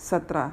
17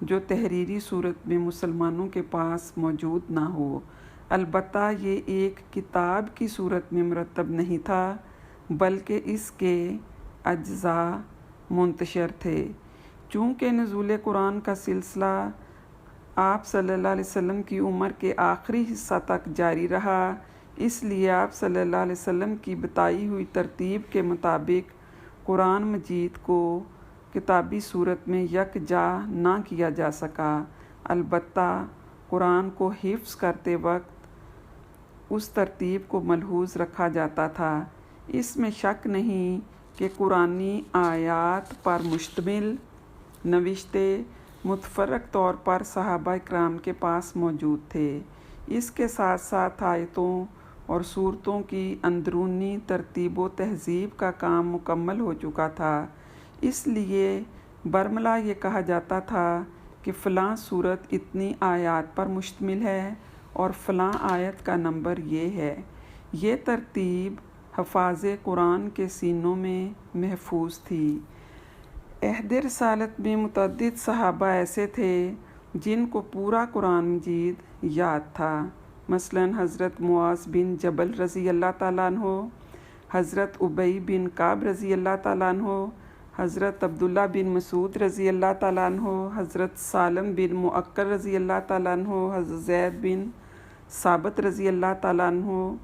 جو تحریری صورت میں مسلمانوں کے پاس موجود نہ ہو۔ البتہ یہ ایک کتاب کی صورت میں مرتب نہیں تھا، بلکہ اس کے اجزاء منتشر تھے۔ چونکہ نزول قرآن کا سلسلہ آپ صلی اللہ علیہ وسلم کی عمر کے آخری حصہ تک جاری رہا، اس لیے آپ صلی اللہ علیہ وسلم کی بتائی ہوئی ترتیب کے مطابق قرآن مجید کو کتابی صورت میں یکجا نہ کیا جا سکا۔ البتہ قرآن کو حفظ کرتے وقت اس ترتیب کو ملحوظ رکھا جاتا تھا۔ اس میں شک نہیں کہ قرآنی آیات پر مشتمل نوشتے متفرق طور پر صحابہ کرام کے پاس موجود تھے۔ اس کے ساتھ ساتھ آیتوں اور سورتوں کی اندرونی ترتیب و تہذیب کا کام مکمل ہو چکا تھا۔ اس لیے برملا یہ کہا جاتا تھا کہ فلاں سورت اتنی آیات پر مشتمل ہے اور فلاں آیت کا نمبر یہ ہے۔ یہ ترتیب حفاظ قرآن کے سینوں میں محفوظ تھی۔ عہد رسالت میں متعدد صحابہ ایسے تھے جن کو پورا قرآن مجید یاد تھا، مثلاً حضرت معاذ بن جبل رضی اللہ تعالیٰ عنہ، حضرت ابی بن کعب رضی اللہ تعالیٰ عنہ، حضرت عبداللہ بن مسعود رضی اللہ تعالیٰ عنہ، حضرت سالم بن مؤکر رضی اللہ تعالیٰ عنہ، حضرت زید بن ثابت رضی اللہ تعالیٰ عنہ،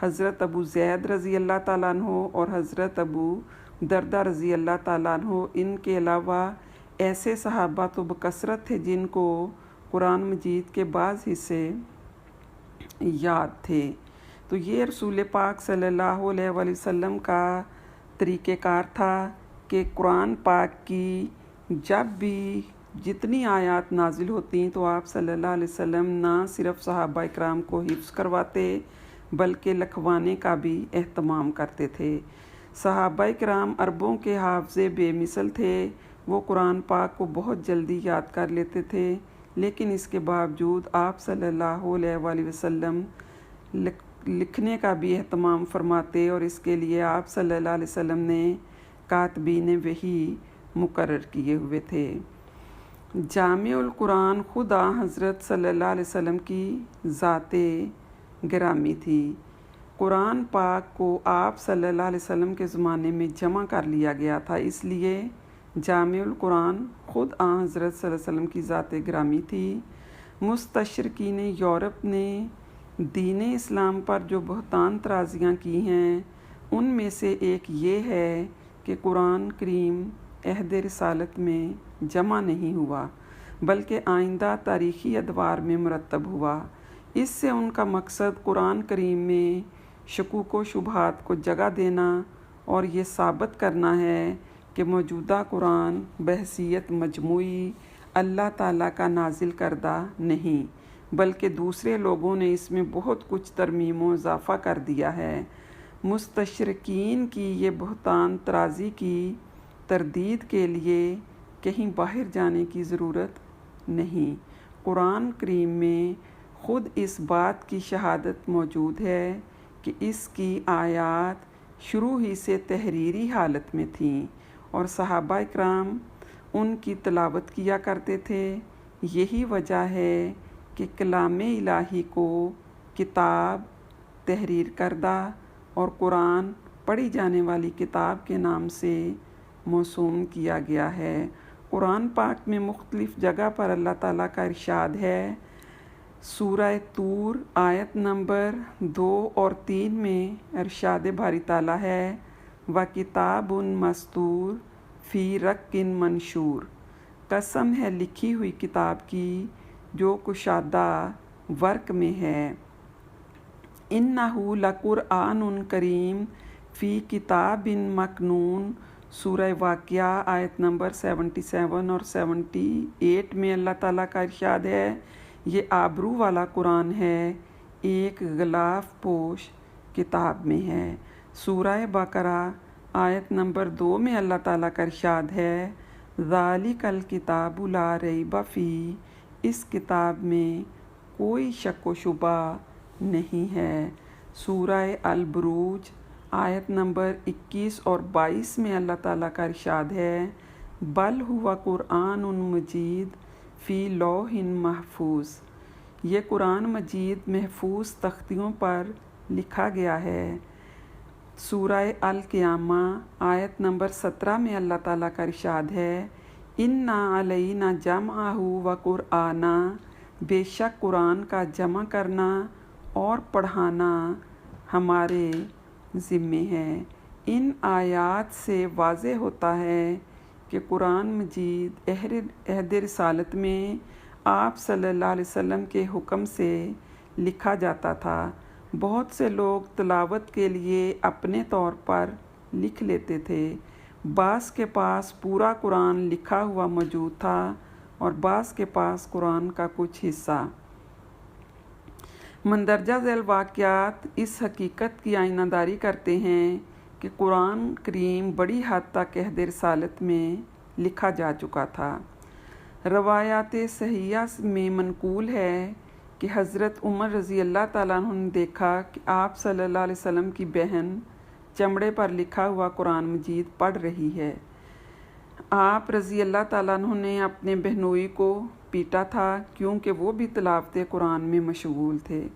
حضرت ابو زید رضی اللہ تعالیٰ عنہ اور حضرت ابو دردہ رضی اللہ تعالیٰ عنہ۔ ان کے علاوہ ایسے صحابہ تو بکثرت تھے جن کو قرآن مجید کے بعض حصے یاد تھے۔ تو یہ رسول پاک صلی اللہ علیہ وآلہ وسلم کا طریقہ کار تھا کہ قرآن پاک کی جب بھی جتنی آیات نازل ہوتیں تو آپ صلی اللہ علیہ وسلم نہ صرف صحابہ کرام کو حفظ کرواتے بلکہ لکھوانے کا بھی اہتمام کرتے تھے۔ صحابہ کرام عربوں کے حافظے بے مثل تھے، وہ قرآن پاک کو بہت جلدی یاد کر لیتے تھے، لیکن اس کے باوجود آپ صلی اللہ علیہ وآلہ وسلم لکھنے کا بھی اہتمام فرماتے اور اس کے لیے آپ صلی اللہ علیہ وسلم نے کاتبین وحی مقرر کیے ہوئے تھے۔ جامع القرآن خود حضرت صلی اللہ علیہ وسلم کی ذات گرامی تھی۔ قرآن پاک کو آپ صلی اللہ علیہ وسلم کے زمانے میں جمع کر لیا گیا تھا، اس لیے جامع القرآن خود حضرت صلی اللہ علیہ وسلم کی ذات گرامی تھی۔ مستشرقین یورپ نے دین اسلام پر جو بہتان طرازیاں کی ہیں ان میں سے ایک یہ ہے کہ قرآن کریم عہد رسالت میں جمع نہیں ہوا بلکہ آئندہ تاریخی ادوار میں مرتب ہوا۔ اس سے ان کا مقصد قرآن کریم میں شکوک و شبہات کو جگہ دینا اور یہ ثابت کرنا ہے کہ موجودہ قرآن بحیثیت مجموعی اللہ تعالیٰ کا نازل کردہ نہیں بلکہ دوسرے لوگوں نے اس میں بہت کچھ ترمیم و اضافہ کر دیا ہے۔ مستشرقین کی یہ بہتان طرازی کی تردید کے لیے کہیں باہر جانے کی ضرورت نہیں۔ قرآن کریم میں خود اس بات کی شہادت موجود ہے کہ اس کی آیات شروع ہی سے تحریری حالت میں تھیں اور صحابہ کرام ان کی تلاوت کیا کرتے تھے۔ یہی وجہ ہے کہ کلام الہی کو کتاب تحریر کردہ اور قرآن پڑھی جانے والی کتاب کے نام سے موسوم کیا گیا ہے۔ قرآن پاک میں مختلف جگہ پر اللہ تعالیٰ کا ارشاد ہے۔ سورہ طور آیت نمبر 2 اور 3 میں ارشاد باری تعالیٰ ہے وَكِتَابٌ مَّسْطُورٌ فِي رَقٍّ مَّنشُورٍ، قسم ہے لکھی ہوئی کتاب کی جو کشادہ ورق میں ہے۔ اِنَّهُ لَقُرْآنٌ کریم فی کتاب مکنون، سورہ واقعہ آیت نمبر 77 اور 78 میں اللہ تعالیٰ کا ارشاد ہے یہ آبرو والا قرآن ہے، ایک غلاف پوش کتاب میں ہے۔ سورہ بقرہ آیت نمبر 2 میں اللہ تعالیٰ کا ارشاد ہے ذَلِكَ الْكِتَابُ لَا رَيْبَ فِيهِ، اس کتاب میں کوئی شک و شبہ نہیں ہے۔ سورہ البروج آیت نمبر 21 اور 22 میں اللہ تعالیٰ کا ارشاد ہے بل ہوا قرآن مجید فی لوح محفوظ۔ یہ قرآن مجید محفوظ تختیوں پر لکھا گیا ہے۔ سورہ القیامہ آیت نمبر 17 میں اللہ تعالیٰ کا ارشاد ہے، اِنَّا عَلَيْنَا جَمْعَهُ وَقُرْآنَهُ، بے شک قرآن کا جمع کرنا اور پڑھانا ہمارے ذمے ہے۔ ان آیات سے واضح ہوتا ہے کہ قرآن مجید عہد رسالت میں آپ صلی اللہ علیہ وسلم کے حکم سے لکھا جاتا تھا۔ بہت سے لوگ تلاوت کے لیے اپنے طور پر لکھ لیتے تھے۔ بعض کے پاس پورا قرآن لکھا ہوا موجود تھا اور بعض کے پاس قرآن کا کچھ حصہ۔ مندرجہ ذیل واقعات اس حقیقت کی آئینہ داری کرتے ہیں کہ قرآن کریم بڑی حد تک عہد رسالت میں لکھا جا چکا تھا۔ روایات صحیحہ میں منقول ہے کہ حضرت عمر رضی اللہ تعالیٰ عنہ نے دیکھا کہ آپ صلی اللہ علیہ وسلم کی بہن چمڑے پر لکھا ہوا قرآن مجید پڑھ رہی ہے۔ آپ رضی اللہ تعالیٰ عنہ نے اپنے بہنوئی کو پیٹا تھا کیونکہ وہ بھی تلاوت قرآن میں مشغول تھے۔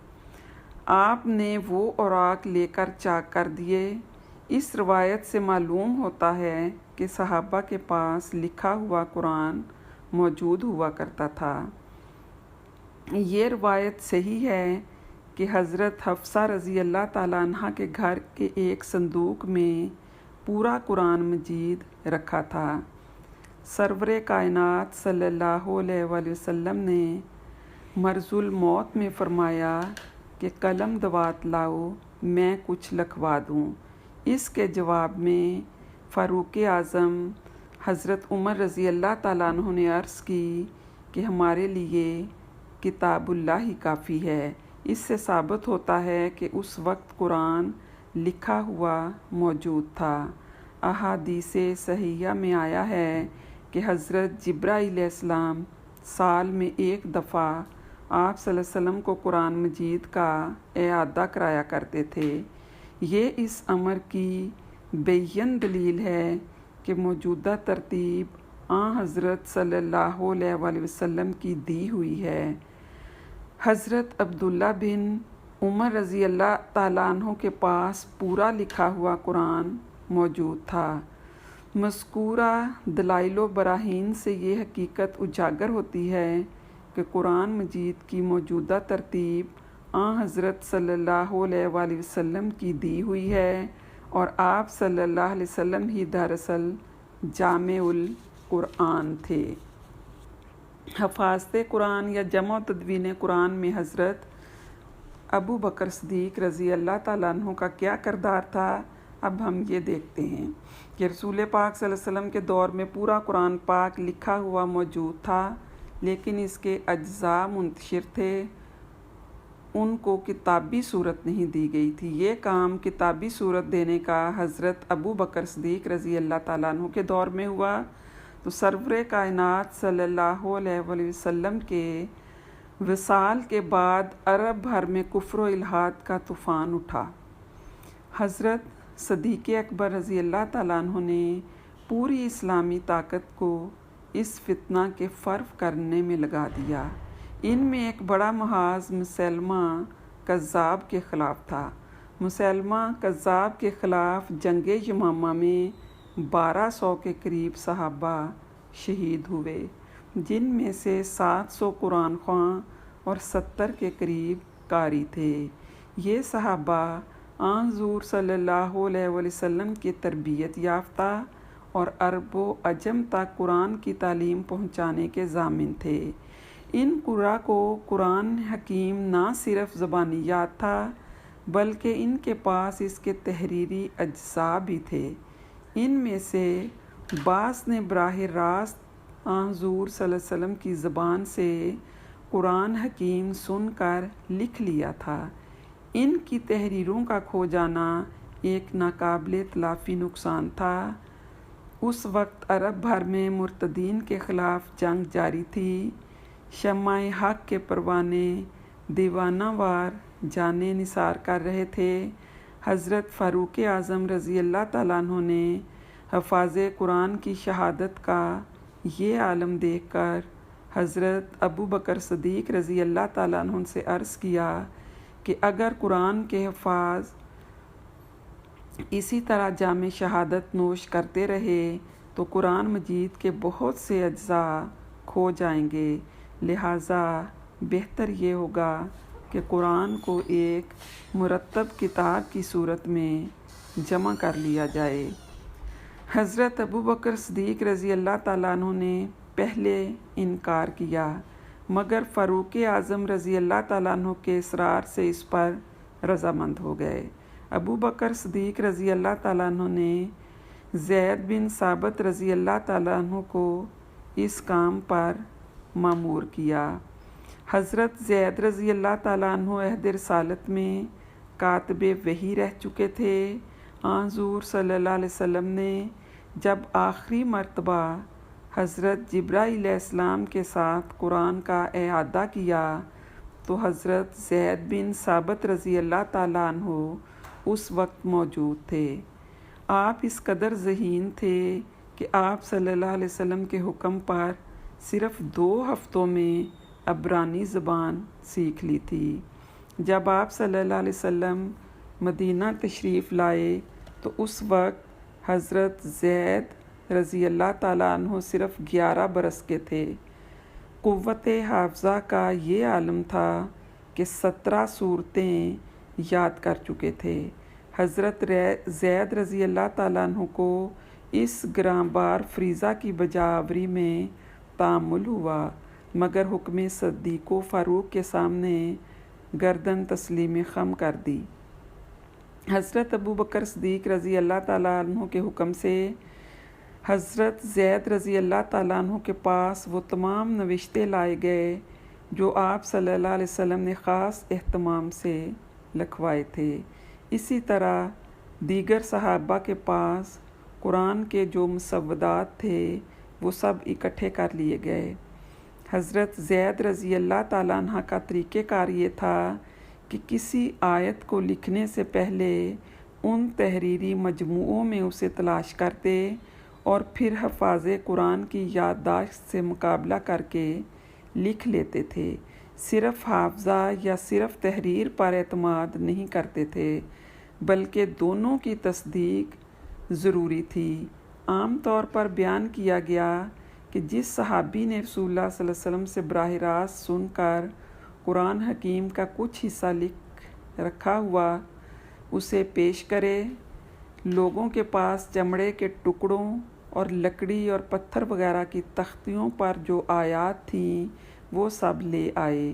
آپ نے وہ اوراق لے کر چاک کر دیے۔ اس روایت سے معلوم ہوتا ہے کہ صحابہ کے پاس لکھا ہوا قرآن موجود ہوا کرتا تھا۔ یہ روایت صحیح ہے کہ حضرت حفصہ رضی اللہ تعالیٰ عنہ کے گھر کے ایک صندوق میں پورا قرآن مجید رکھا تھا۔ سرور کائنات صلی اللہ علیہ وآلہ وسلم نے مرض الموت میں فرمایا کہ قلم دوات لاؤ، میں کچھ لکھوا دوں۔ اس کے جواب میں فاروق اعظم حضرت عمر رضی اللہ تعالیٰ عنہ نے عرض کی کہ ہمارے لیے کتاب اللہ ہی کافی ہے۔ اس سے ثابت ہوتا ہے کہ اس وقت قرآن لکھا ہوا موجود تھا۔ احادیث صحیحہ میں آیا ہے کہ حضرت جبرائیل علیہ السلام سال میں ایک دفعہ آپ صلی اللہ علیہ وسلم کو قرآن مجید کا اعادہ کرایا کرتے تھے۔ یہ اس امر کی بین دلیل ہے کہ موجودہ ترتیب حضرت صلی اللہ علیہ وآلہ وسلم کی دی ہوئی ہے۔ حضرت عبداللہ بن عمر رضی اللہ تعالیٰ عنہ کے پاس پورا لکھا ہوا قرآن موجود تھا۔ مذکورہ دلائل و براہین سے یہ حقیقت اجاگر ہوتی ہے کہ قرآن مجید کی موجودہ ترتیب حضرت صلی اللہ علیہ وآلہ وسلم کی دی ہوئی ہے اور آپ صلی اللہ علیہ وسلم ہی دراصل جامع القرآن تھے۔ حفاظت قرآن یا جمع و تدوین قرآن میں حضرت ابو بکر صدیق رضی اللہ تعالیٰ عنہ کا کیا کردار تھا، اب ہم یہ دیکھتے ہیں کہ رسول پاک صلی اللہ علیہ وسلم کے دور میں پورا قرآن پاک لکھا ہوا موجود تھا، لیکن اس کے اجزاء منتشر تھے، ان کو کتابی صورت نہیں دی گئی تھی۔ یہ کام کتابی صورت دینے کا حضرت ابو بکر صدیق رضی اللہ تعالیٰ عنہ کے دور میں ہوا تو سرور کائنات صلی اللہ علیہ وآلہ وسلم کے وصال کے بعد عرب بھر میں کفر و الحاد کا طوفان اٹھا۔ حضرت صدیق اکبر رضی اللہ تعالیٰ عنہ نے پوری اسلامی طاقت کو اس فتنہ کے فرو کرنے میں لگا دیا۔ ان میں ایک بڑا محاذ مسیلمہ کذاب کے خلاف تھا۔ مسیلمہ کذاب کے خلاف جنگ یمامہ میں 1200 کے قریب صحابہ شہید ہوئے، جن میں سے 700 قرآن خواں اور 70 کے قریب قاری تھے۔ یہ صحابہ حضور صلی اللہ علیہ وآلہ وسلم کی تربیت یافتہ اور عرب و عجم تک قرآن کی تعلیم پہنچانے کے ضامن تھے۔ ان قرا کو قرآن حکیم نہ صرف زبانی یاد تھا بلکہ ان کے پاس اس کے تحریری اجزاء بھی تھے۔ ان میں سے بعض نے براہ راست حضور صلی اللہ علیہ وسلم کی زبان سے قرآن حکیم سن کر لکھ لیا تھا۔ ان کی تحریروں کا کھو جانا ایک ناقابل تلافی نقصان تھا۔ اس وقت عرب بھر میں مرتدین کے خلاف جنگ جاری تھی۔ شمع حق کے پروانے دیوانہ وار جانیں نثار کر رہے تھے۔ حضرت فاروق اعظم رضی اللہ تعالیٰ عنہ نے حفاظ قرآن کی شہادت کا یہ عالم دیکھ کر حضرت ابو بکر صدیق رضی اللہ تعالیٰ عنہ سے عرض کیا کہ اگر قرآن کے حفاظ اسی طرح جام شہادت نوش کرتے رہے تو قرآن مجید کے بہت سے اجزاء کھو جائیں گے، لہٰذا بہتر یہ ہوگا کہ قرآن کو ایک مرتب کتاب کی صورت میں جمع کر لیا جائے۔ حضرت ابو بکر صدیق رضی اللہ تعالیٰ عنہ نے پہلے انکار کیا، مگر فاروق اعظم رضی اللہ تعالیٰ عنہ کے اصرار سے اس پر رضامند ہو گئے۔ ابو بکر صدیق رضی اللہ تعالیٰ عنہ نے زید بن ثابت رضی اللہ تعالیٰ عنہ کو اس کام پر مامور کیا۔ حضرت زید رضی اللہ تعالیٰ عنہ عہد رسالت میں کاتب وحی رہ چکے تھے۔ حضور صلی اللہ علیہ وسلم نے جب آخری مرتبہ حضرت جبرائیل علیہ السلام کے ساتھ قرآن کا اعادہ کیا تو حضرت زید بن ثابت رضی اللہ تعالیٰ عنہ اس وقت موجود تھے۔ آپ اس قدر ذہین تھے کہ آپ صلی اللہ علیہ وسلم کے حکم پر صرف 2 ہفتوں میں عبرانی زبان سیکھ لی تھی۔ جب آپ صلی اللہ علیہ وسلم مدینہ تشریف لائے تو اس وقت حضرت زید رضی اللہ تعالیٰ عنہ صرف 11 برس کے تھے۔ قوت حافظہ کا یہ عالم تھا کہ 17 سورتیں یاد کر چکے تھے۔ حضرت زید رضی اللہ تعالیٰ عنہ کو اس گراں بار فریضہ کی بجاوری میں تحمل ہوا، مگر حکم صدیق و فاروق کے سامنے گردن تسلیم خم کر دی۔ حضرت ابو بکر صدیق رضی اللہ تعالیٰ عنہ کے حکم سے حضرت زید رضی اللہ تعالیٰ عنہ کے پاس وہ تمام نوشتے لائے گئے جو آپ صلی اللہ علیہ وسلم نے خاص اہتمام سے لکھوائے تھے۔ اسی طرح دیگر صحابہ کے پاس قرآن کے جو مسودات تھے وہ سب اکٹھے کر لیے گئے۔ حضرت زید رضی اللہ تعالیٰ عنہ کا طریقہ کار یہ تھا کہ کسی آیت کو لکھنے سے پہلے ان تحریری مجموعوں میں اسے تلاش کرتے اور پھر حفاظ قرآن کی یادداشت سے مقابلہ کر کے لکھ لیتے تھے۔ صرف حافظہ یا صرف تحریر پر اعتماد نہیں کرتے تھے، بلکہ دونوں کی تصدیق ضروری تھی۔ عام طور پر بیان کیا گیا کہ جس صحابی نے رسول اللہ صلی اللہ علیہ وسلم سے براہ راست سن کر قرآن حکیم کا کچھ حصہ لکھ رکھا ہوا اسے پیش کرے۔ لوگوں کے پاس چمڑے کے ٹکڑوں اور لکڑی اور پتھر وغیرہ کی تختیوں پر جو آیات تھیں وہ سب لے آئے۔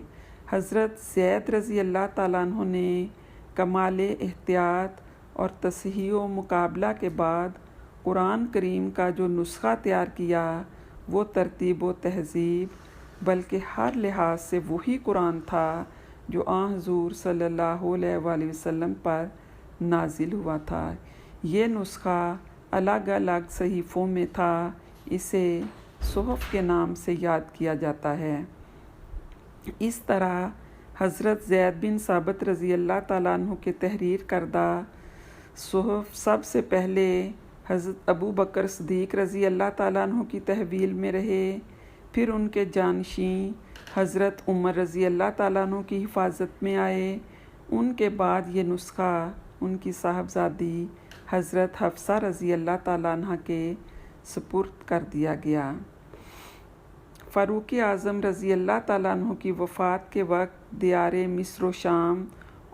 حضرت زید رضی اللہ تعالیٰ عنہ نے کمال احتیاط اور تصحیح و مقابلہ کے بعد قرآن کریم کا جو نسخہ تیار کیا وہ ترتیب و تہذیب بلکہ ہر لحاظ سے وہی قرآن تھا جو حضور صلی اللہ علیہ وآلہ وسلم پر نازل ہوا تھا۔ یہ نسخہ الگ الگ صحیفوں میں تھا، اسے صحف کے نام سے یاد کیا جاتا ہے۔ اس طرح حضرت زید بن ثابت رضی اللہ تعالیٰ عنہ کے تحریر کردہ صحف سب سے پہلے حضرت ابو بکر صدیق رضی اللہ تعالیٰ عنہ کی تحویل میں رہے، پھر ان کے جانشین حضرت عمر رضی اللہ تعالیٰ عنہ کی حفاظت میں آئے۔ ان کے بعد یہ نسخہ ان کی صاحبزادی حضرت حفصہ رضی اللہ تعالیٰ عنہ کے سپرد کر دیا گیا۔ فاروق اعظم رضی اللہ تعالیٰ عنہ کی وفات کے وقت دیار مصر و شام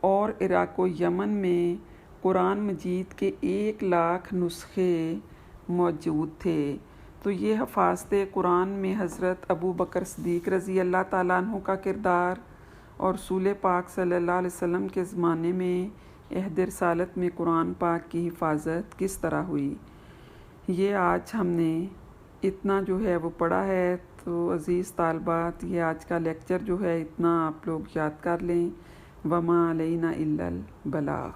اور عراق و یمن میں قرآن مجید کے 1,00,000 نسخے موجود تھے، تو یہ حفاظت قرآن میں حضرت ابو بکر صدیق رضی اللہ تعالیٰ عنہ کا کردار اور رسول پاک صلی اللہ علیہ وسلم کے زمانے میں عہد رسالت میں قرآن پاک کی حفاظت کس طرح ہوئی، یہ آج ہم نے اتنا جو ہے وہ پڑھا ہے۔ تو عزیز طالبات، یہ آج کا لیکچر جو ہے اتنا آپ لوگ یاد کر لیں۔ وما علینا الا البلاغ۔